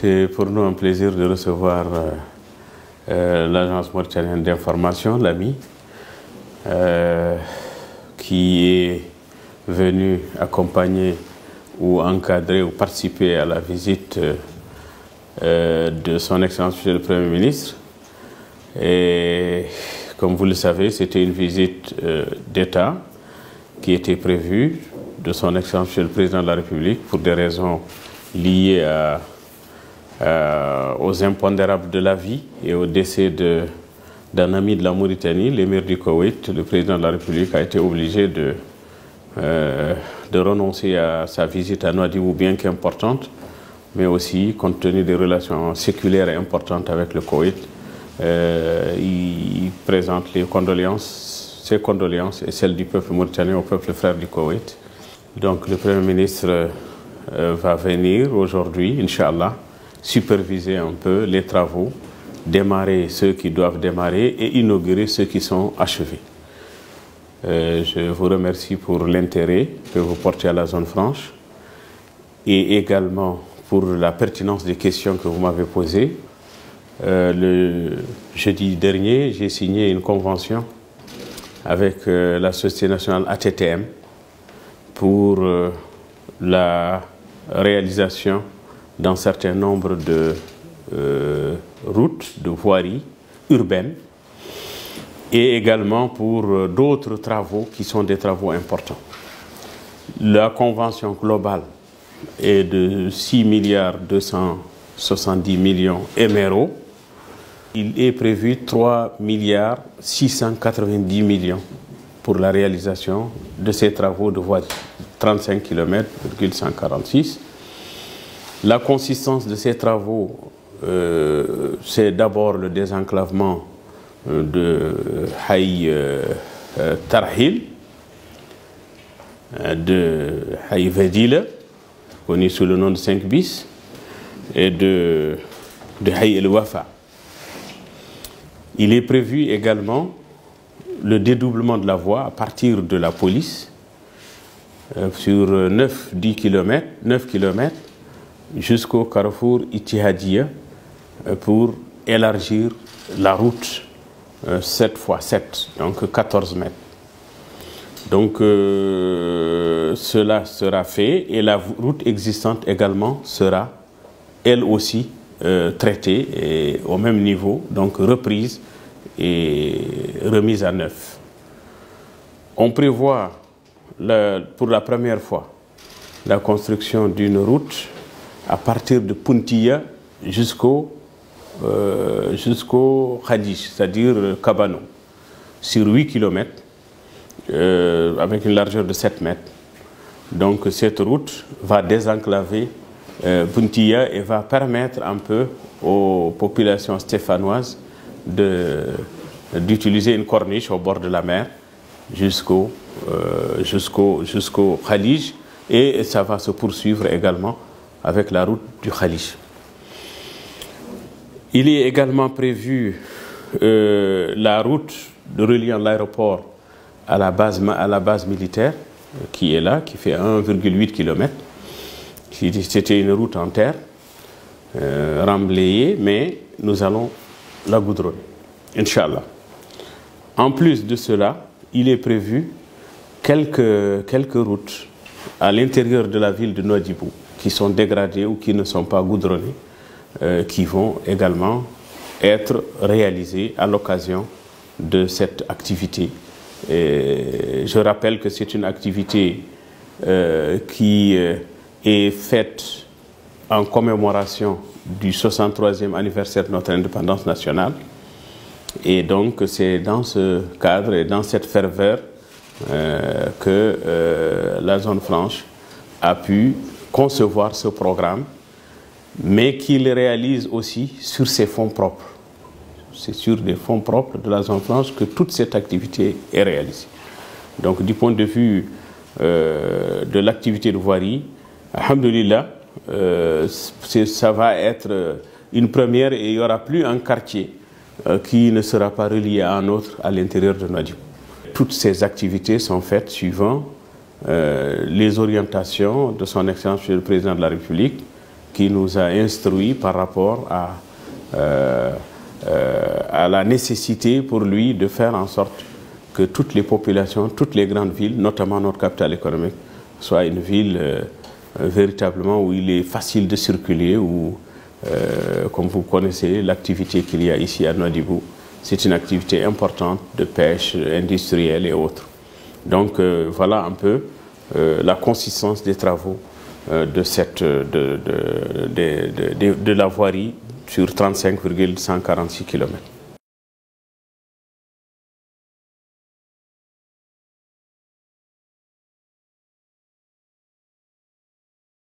C'est pour nous un plaisir de recevoir l'Agence mauritanienne d'information, l'AMI, qui est venue accompagner ou encadrer ou participer à la visite de son Excellence Monsieur le Premier ministre. Et comme vous le savez, c'était une visite d'État qui était prévue de son Excellence Monsieur le Président de la République pour des raisons liées aux impondérables de la vie et au décès d'un ami de la Mauritanie, l'émir du Koweït. Le Président de la République a été obligé de renoncer à sa visite à Nouadhibou, bien qu'importante, mais aussi compte tenu des relations séculaires et importantes avec le Koweït. Il présente ses condoléances et celles du peuple mauritanien au peuple frère du Koweït. Donc le Premier ministre va venir aujourd'hui, Inch'Allah, superviser un peu les travaux, démarrer ceux qui doivent démarrer et inaugurer ceux qui sont achevés. Je vous remercie pour l'intérêt que vous portez à la zone franche et également pour la pertinence des questions que vous m'avez posées. Le jeudi dernier, j'ai signé une convention avec la Société nationale ATTM pour la réalisation d'un certain nombre de routes, de voiries urbaines et également pour d'autres travaux qui sont des travaux importants. La convention globale est de 6,270 milliards émerauds. Il est prévu 3,690 milliards pour la réalisation de ces travaux de voirie, 35 km,146. La consistance de ces travaux, c'est d'abord le désenclavement de Haï Tarhil, de Haï Vedila, connu sous le nom de 5 bis, et de Haï El Wafa. Il est prévu également le dédoublement de la voie à partir de la police sur 9 km jusqu'au carrefour Itihadia pour élargir la route 7 x 7, donc 14 mètres. Donc cela sera fait et la route existante également sera elle aussi traitée et au même niveau, donc reprise et remise à neuf. On prévoit pour la première fois la construction d'une route à partir de Puntia jusqu'au Khadij, c'est-à-dire Kabano, sur 8 km, avec une largeur de 7 mètres. Donc cette route va désenclaver Puntia et va permettre un peu aux populations stéphanoises d'utiliser une corniche au bord de la mer jusqu'au Khalij, et ça va se poursuivre également avec la route du Khalij. Il est également prévu la route reliant l'aéroport à la base militaire qui est là, qui fait 1,8 km. C'était une route en terre, remblayée, mais nous allons la goudronner, Inch'Allah. En plus de cela, il est prévu quelques routes à l'intérieur de la ville de Nouadhibou qui sont dégradées ou qui ne sont pas goudronnées, qui vont également être réalisées à l'occasion de cette activité. Et je rappelle que c'est une activité qui est faite en commémoration du 63e anniversaire de notre indépendance nationale. Et donc c'est dans ce cadre et dans cette ferveur que la zone franche a pu concevoir ce programme, mais qu'il réalise aussi sur ses fonds propres. C'est sur des fonds propres de la zone franche que toute cette activité est réalisée. Donc du point de vue de l'activité de voirie, alhamdoulilah, ça va être une première et il n'y aura plus un quartier qui ne sera pas relié à un autre à l'intérieur de Nouadhibou. Toutes ces activités sont faites suivant les orientations de son Excellence Monsieur le Président de la République, qui nous a instruit par rapport à la nécessité pour lui de faire en sorte que toutes les populations, toutes les grandes villes, notamment notre capitale économique, soient une ville véritablement où il est facile de circuler, où, comme vous connaissez, l'activité qu'il y a ici à Nouadhibou, c'est une activité importante de pêche industrielle et autres. Donc voilà un peu la consistance des travaux de la voirie sur 35,146 km.